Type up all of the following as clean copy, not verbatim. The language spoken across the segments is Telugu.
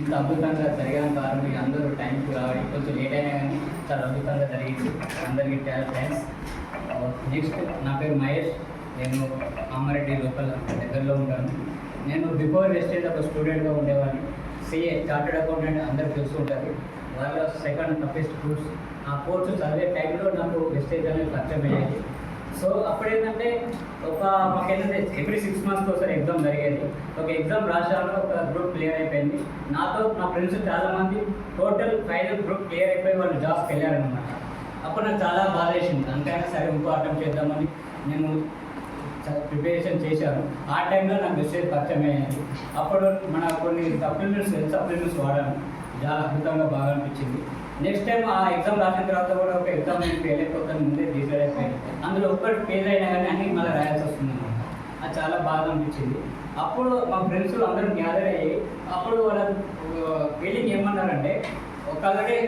ఇంత అద్భుతంగా జరిగిన కారణం మీరు అందరూ టైంకి రావడం కొంచెం లేట్ అయినా కానీ చాలా అద్భుతంగా జరిగింది. అందరికీ చాలా థ్యాంక్స్. నెక్స్ట్ నా పేరు మహేష్. నేను కామారెడ్డి లోకల్ దగ్గరలో ఉంటాను. నేను బిఫోర్ వెస్టేజ్ ఒక స్టూడెంట్గా ఉండేవాడిని. సిఏ చార్టెడ్ అకౌంటెంట్ అందరూ చూస్తుంటారు. వాళ్ళ సెకండ్ టఫెస్ట్ కోర్స్. ఆ కోర్సు చదివే టైంలో నాకు వెస్టేజ్ అనేది పరిచయం అయ్యేది. సో అప్పుడేంటంటే మాకేంటంటే ఎవ్రీ 6 months ఒకసారి ఎగ్జామ్ జరిగేది. ఒక ఎగ్జామ్ రాశాను, ఒక గ్రూప్ క్లియర్ అయిపోయింది. నాతో నా ఫ్రెండ్స్ చాలామంది టోటల్ ఫైనల్ గ్రూప్ క్లియర్ అయిపోయి వాళ్ళు జాబ్స్కి వెళ్ళారనమాట. అప్పుడు నాకు చాలా బాధ వేసింది. అంతైనా సరే ఇంకో అటెంప్ట్ చేద్దామని నేను ప్రిపరేషన్ చేశాను. ఆ టైంలో నాకు మెసేజ్ పరిచయం అయ్యింది. అప్పుడు మన కొన్ని సప్లిమెంట్స్ వాడాను. చాలా అద్భుతంగా బాగా అనిపించింది. నెక్స్ట్ టైం ఆ ఎగ్జామ్ రాసిన తర్వాత కూడా ఒక ఎగ్జామ్ నేను ఫెయిల్ అయిపోతాను ముందే డిసైడ్ అయిపోయింది. అందులో ఒక్కటి ఫెయిల్ అయినా కానీ అన్ని మళ్ళీ రాయాల్సి వస్తుంది అనమాట. అది చాలా బాగా అనిపించింది. అప్పుడు మా ఫ్రెండ్స్ అందరూ గ్యాదర్ అయ్యి అప్పుడు వాళ్ళ ఫీలింగ్ ఏమన్నారంటే ఒకళ్ళకే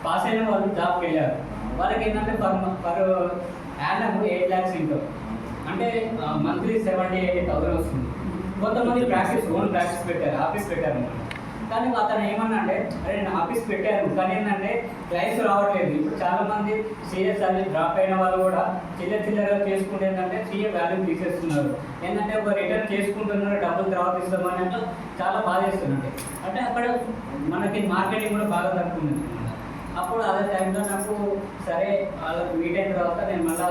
పాస్ అయిన వాళ్ళు జాబ్కి వెళ్ళారు. వాళ్ళకి ఏంటంటే పర్ యానం 8 lakhs ఇంకో అంటే మంత్లీ 70,000-80,000 వస్తుంది. కొంతమంది ఓన్ ప్రాక్టీస్ పెట్టారు, ఆఫీస్ పెట్టారు అనమాట. కానీ అతను ఏమన్నా అంటే అరే నేను ఆఫీస్ పెట్టాను కానీ ఏంటంటే క్లైంట్స్ రావట్లేదు. ఇప్పుడు చాలామంది సీఎస్ అది డ్రాప్ అయిన వాళ్ళు కూడా చిల్లరగా చేసుకుంటే ఏంటంటే సీఏ వాల్యూ తీసేస్తున్నారు. ఏంటంటే ఒక రిటర్న్ చేసుకుంటున్నారు, డబ్బులు తర్వాత ఇస్తామని అంటే చాలా బాధ చేస్తున్నట్టు. అంటే అక్కడ మనకి మార్కెటింగ్ కూడా బాగా తక్కువ ఉంది. అప్పుడు అదే టైంలో నాకు సరే వాళ్ళకి మీట్ అయిన తర్వాత నేను మళ్ళీ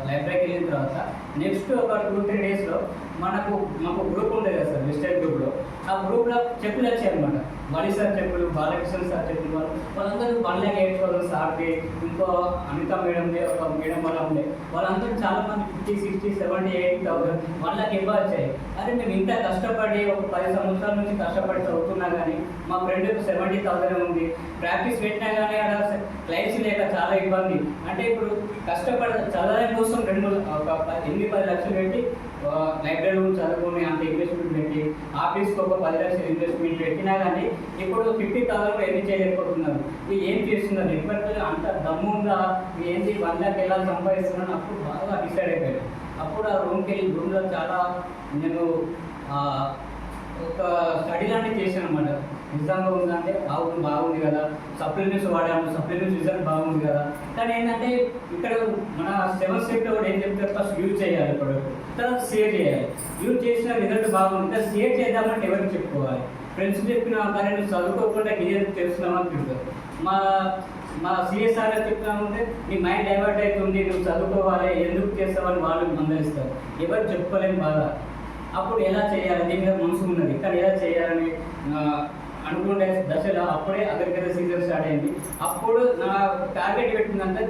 లైబ్రరీకి వెళ్ళిన తర్వాత నెక్స్ట్ ఒక 2-3 daysలో మాకు గ్రూప్ ఉండేది కదా సార్, వెస్టర్న్ గ్రూప్లో. ఆ గ్రూప్లో చెప్పులు వచ్చాయి అనమాట. బడి సార్ చెప్పులు, బాలకృష్ణ సార్ చెప్పులు, వాళ్ళందరూ 1,80,000 సార్కి, ఇంకో అనిత మేడంది ఒక మేడం వాళ్ళ ఉండే వాళ్ళందరూ చాలామంది 50, 60, 70, 80,000 వాళ్ళకి ఇవ్వచ్చాయి. అరే మేము ఇంత కష్టపడి ఒక 10 సంవత్సరాల నుంచి కష్టపడి చదువుతున్నా కానీ మా ఫ్రెండ్కి 70,000 ఉంది. ప్రాక్టీస్ పెట్టినా కానీ అక్కడ క్లైంట్స్ లేక చాలా ఇబ్బంది. అంటే ఇప్పుడు కష్టపడి చదవడం కోసం 8-10 లక్షలు పెట్టి లైబ్రరీ చదువుకుని అంత ఇన్వెస్ట్మెంట్ పెట్టి ఆఫీస్కి ఒక 10 లక్షలు ఇన్వెస్ట్మెంట్ పెట్టినా కానీ ఇప్పుడు 50,000 ఎన్ని చేయలేకపోతున్నారు. ఇవి ఏం చేస్తున్నారు, నెట్వర్క్ అంత దమ్ము ఉందా, ఏంటి 1 lakh ఎలా సంపాదిస్తున్నాను అప్పుడు బాగా డిసైడ్ అయిపోయాడు. అప్పుడు ఆ రూమ్లో చాలా నేను ఒక స్టడీ లాంటివి చేశాను అనమాట. నిజంగా ఉందంటే బాగుంది కదా, సప్లిమెంట్స్ వాడాము, సప్లిమెంట్స్ రిజల్ట్ బాగుంది కదా. కానీ ఏంటంటే ఇక్కడ మన 7th step కూడా ఏం చెప్తారు, ఫస్ట్ యూజ్ చేయాలి ప్రొడక్ట్, తర్వాత షేర్ చేయాలి. యూజ్ చేసిన రిజల్ట్ బాగుంది కదా షేర్ చేద్దామంటే ఎవరికి చెప్పుకోవాలి. ఫ్రెండ్స్ చెప్పిన కానీ నువ్వు చదువుకోకుండా క్లియర్ చేస్తున్నామని చెప్తారు. మా సిఎస్ఆర్ చెప్తున్నామంటే నీ మైండ్ డైవర్ట్ అవుతుంది, నువ్వు చదువుకోవాలి, ఎందుకు చేస్తావని వాళ్ళు మందలిస్తారు. ఎవరు చెప్పుకోలేని బాధ. అప్పుడు ఎలా చేయాలి, దీని మీద మనసు ఉన్నది కానీ ఎలా చేయాలని అనుకునే దశలో అప్పుడే అగ్రికల్చర్ సీజన్ స్టార్ట్ అయింది. అప్పుడు నా టార్గెట్ పెట్టిందంటే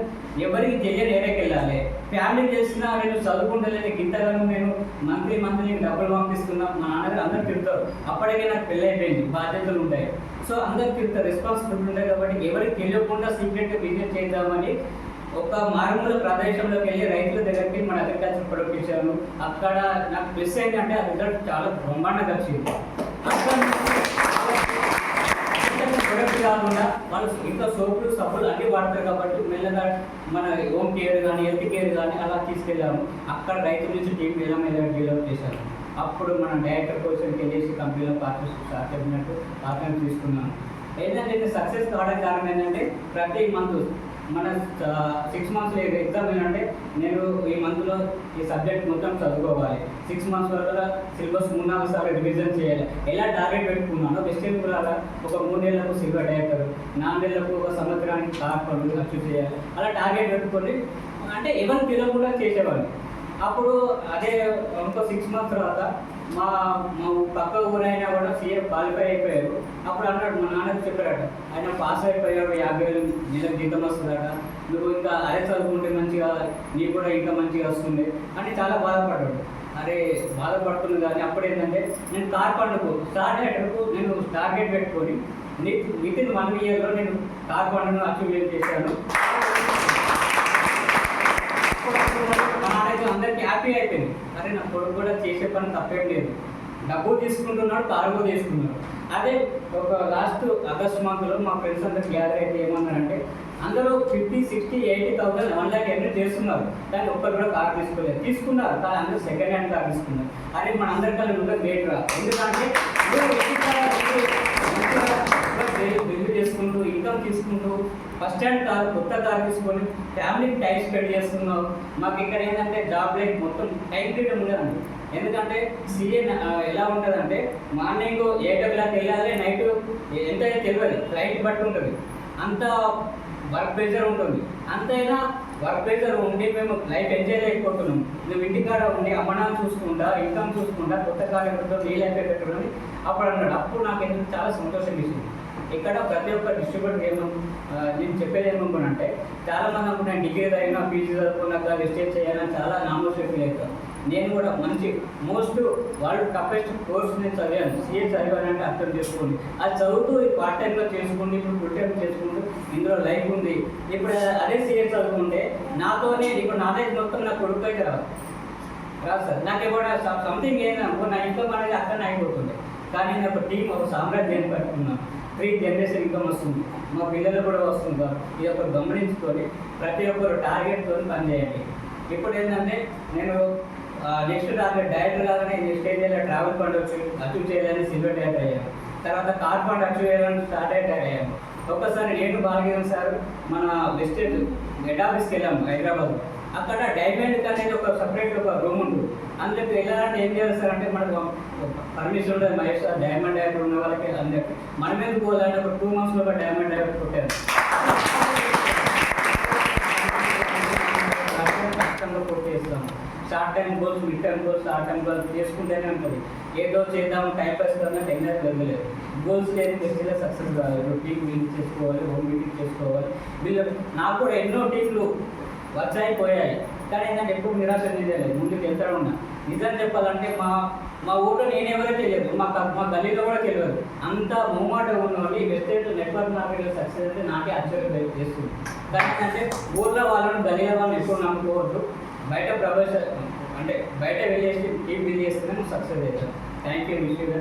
ఎవరికి తెలియని ఏరియాకి వెళ్ళాలి. ఫ్యామిలీ చేసినా నేను చదువుకుంటలేని ఇంతగానో నేను మంత్లీ డబ్బులు పంపిస్తున్నా, మా నాన్నగారు అందరు తిరుగుతారు. అప్పటికే నాకు పెళ్ళి అయిపోయింది, బాధ్యతలు ఉంటాయి. సో అందరు తిరుగుతారు, రెస్పాన్సిబిలిటీ ఉంటాయి. కాబట్టి ఎవరికి తెలియకుండా సీక్రెట్గా బిజినెస్ చేద్దామని ఒక మారుమూల ప్రదేశంలోకి వెళ్ళి రైతుల దగ్గరికి మన అగ్రికల్చర్ ప్రొడక్ట్ ఇచ్చాను. అక్కడ నాకు ప్లస్ ఏంటంటే ఆ రిజల్ట్ చాలా బ్రహ్మాండంగా వచ్చింది. ప్రొడక్ట్ కాకుండా వాళ్ళు ఇంకా సోపులు సబ్బులు అన్నీ వాడతారు కాబట్టి మెల్లగా మన హోమ్ కేర్ కానీ హెల్త్ కేర్ కానీ అలా తీసుకెళ్ళాము. అక్కడ రైతుల నుంచి టీం ఎలా డెవలప్ చేశాను. అప్పుడు మన డైరెక్టర్ కోర్సుకి వెళ్ళేసి కంపెనీలో పార్ట్నర్షిప్ స్టార్ట్ చెప్పినట్టు పార్ట్నర్ తీసుకున్నాను. ఏంటంటే సక్సెస్ కావడానికి కారణం ఏంటంటే ప్రతి మంత్ మన 6 months ఎగ్జామ్ ఏంటంటే నేను ఈ మంత్లో ఈ సబ్జెక్ట్ మొత్తం చదువుకోవాలి. 6 months వరకు సిలబస్ 3-4 సార్లు రివిజన్ చేయాలి. ఎలా టార్గెట్ పెట్టుకున్నానో వెస్టర్న్ కూడా ఒక 3 నెలలకు సిల్వర్ డైరెక్టర్, 4 నెలలకు ఒక సంవత్సరానికి కార్పొరేట్ అచీవ్ చేయాలి. అలా టార్గెట్ పెట్టుకొని అంటే ఎవరిని తెలియకుండా చేసేవాళ్ళు. అప్పుడు అదే ఇంకో 6 months తర్వాత మా పక్క ఊరైనా కూడా సీఏ క్వాలిఫై అయిపోయారు. అప్పుడు అన్నాడు, మా నాన్నకి చెప్పారట, ఆయన పాస్ అయిపోయాడు, 50,000 నెలకు జీతం వస్తుందట, నువ్వు ఇంకా అరే చదువుకుంటే మంచిగా నీకు కూడా ఇంకా మంచిగా వస్తుంది అని చాలా బాధపడ్డాడు. అరే బాధపడుతుంది కానీ అప్పుడు ఏంటంటే నేను కార్ పండుగ స్టార్ట్ అయ్యేటప్పుడు నేను టార్గెట్ పెట్టుకొని వితిన్ 1 yearలో నేను కార్ పండుగను అచీవ్ చేశాను. అందరికి హ్యాపీ అయిపోయింది. అరే నా కొడుకు కూడా చేసే పని తప్పేం లేదు, డబ్బు తీసుకుంటున్నాడు, కారు కూడా తీసుకున్నాడు. అదే ఒక లాస్ట్ ఆగస్ట్ మంత్లో మా ఫ్రెండ్స్ అందరికి గ్యాదర్ అయితే ఏమన్నారంటే అందరూ 50, 60, 80,000 1 lakh ఎన్ని చేస్తున్నారు కానీ ఒక్కరు కూడా కార్ తీసుకున్నారు కానీ అందరూ సెకండ్ హ్యాండ్ కార్ తీసుకున్నారు. అరే మన అందరికన్నా నువ్వు గ్రేట్ రా, ఎందుకంటే ఫస్ట్ హ్యాండ్ కార్ కొత్త కార్ తీసుకొని ఫ్యామిలీకి టైం స్పెండ్ చేస్తున్నావు. మాకు ఇక్కడ ఏంటంటే జాబ్ లైఫ్ మొత్తం టైం ఫ్రీడమ్ ఉండదండి. ఎందుకంటే సీఏ ఎలా ఉంటుందంటే మార్నింగ్ 8 o'clock వెళ్ళాలి, నైట్ ఎంత తెలియదు, ఫ్లైట్ బట్టి ఉంటుంది, అంత వర్క్ ప్రెషర్ ఉంటుంది. అంతైనా వర్క్ ప్రెషర్ ఉండి మేము లైఫ్ ఎంజాయ్ చేయకపోతున్నాం. నువ్వు ఇంటికాడ ఉండి అమ్మనాన్ని చూసుకుంటా, ఇన్కమ్ చూసుకుంటా, కొత్త కార్యక్రమంతో నీ లైఫ్ పెట్టుకుని అప్పుడు అన్నాడు. అప్పుడు నాకు ఎందుకు చాలా సంతోషం ఇచ్చింది. ఇక్కడ ప్రతి ఒక్క డిస్ట్రిబ్యూటర్ నేను చెప్పేది ఏమనుకున్నానంటే, చాలామంది అనుకున్నాను డిగ్రీ చదివినా పీజీ చదువుకున్నాక రిస్టేజ్ చేయాలని చాలా నామోషి ఫీల్ అవుతాను. నేను కూడా మంచి మోస్ట్ వరల్డ్ టఫెస్ట్ కోర్స్ నేను చదివాను. సీఏ చదివానంటే అర్థం చేసుకోండి. అది చదువుతూ పార్ట్ టైంలో చేసుకోండి, ఇప్పుడు ఫుల్ టైం చేసుకుంటూ ఇందులో లైఫ్ ఉంది. ఇప్పుడు అదే సీఏ చదువుకుంటే నాతోనే ఇప్పుడు నాలెడ్జ్ మొత్తం నా కొడుకు అయితే రాదు సార్. నాకు కూడా సంథింగ్ ఏంటనుకో నా ఇన్కమ్ అనేది అక్కడ అయిపోతుంది. కానీ నేను ఒక టీం, ఒక సామ్రాజ్యాన్ని పట్టుకున్నాను. 3 జనరేషన్ ఇన్కమ్ వస్తుంది, మా పిల్లలు కూడా వస్తుంది. ఇది ఒకరు గమనించుకొని ప్రతి ఒక్కరు టార్గెట్తో పనిచేయండి. ఇప్పుడు ఏంటంటే నేను నెక్స్ట్ టార్గెట్ డైరెక్టర్ కాగానే నెక్స్ట్ ఏరియాలో ట్రావెల్ ఫండ్ అచీవ్ చేయాలని సిల్వర్ డైరెక్టర్ అయ్యాను. తర్వాత కార్ ఫండ్ అచీవ్ చేయాలని స్టార్ డైరెక్టర్ అయ్యాను. ఒక్కసారి నేను భాగ్యం సార్ మన వెస్టేజ్ హెడ్ ఆఫీస్కి వెళ్ళాము హైదరాబాద్. అక్కడ డైమండ్ అనేది ఒక సపరేట్ ఒక రూమ్ ఉంటుంది. అందులోకి వెళ్ళాలంటే ఏం చేస్తారు అంటే మనకు పర్మిషన్ ఉంటుంది. మహేష్ సార్ డైమండ్ డైరెక్టర్ ఉన్న వాళ్ళకి అందరికి మన మీద పోవాలంటే ఒక 2 monthsలో ఒక డైమండ్ డైరెక్టర్ కొట్టారు. కష్టంగా కొట్టేస్తాం. Short time goals, mid time goals, short time goals చేసుకుంటూనే ఉంటుంది. ఏదో చేద్దాం టైం పాస్ కన్నా టెన్షన్ జరగలేదు. గోల్స్ లేని బెస్ట్గా సక్సెస్ కావాలి. టీమ్ మీటింగ్ చేసుకోవాలి, హోమ్ మీటింగ్ చేసుకోవాలి. వీళ్ళు నాకు కూడా ఎన్నో టీంలు వచ్చాయిపోయాయి. కానీ ఏంటంటే ఎప్పుడు నిరాశ చెందలేదు, ముందుకు వెళ్తూ ఉన్నా. నిజం చెప్పాలంటే మా ఊళ్ళో నేనెవరో తెలియదు, మా గల్లీలో కూడా తెలియదు. అంత మూమాట ఉన్న వాళ్ళు ఈ వెస్టేజ్ నెట్వర్క్ మార్కెట్లో సక్సెస్ అయితే నాకే ఆశ్చర్యం చేస్తుంది. కానీ ఏంటంటే ఊళ్ళో వాళ్ళని గల్లీలో వాళ్ళని ఎక్కువ నమ్ముకోవద్దు. బయట ప్రొఫెషన్ అంటే బయట వెళ్ళేసి టీం బిల్డ్ చేస్తేనే సక్సెస్ అవుతాం. Thank you wish you.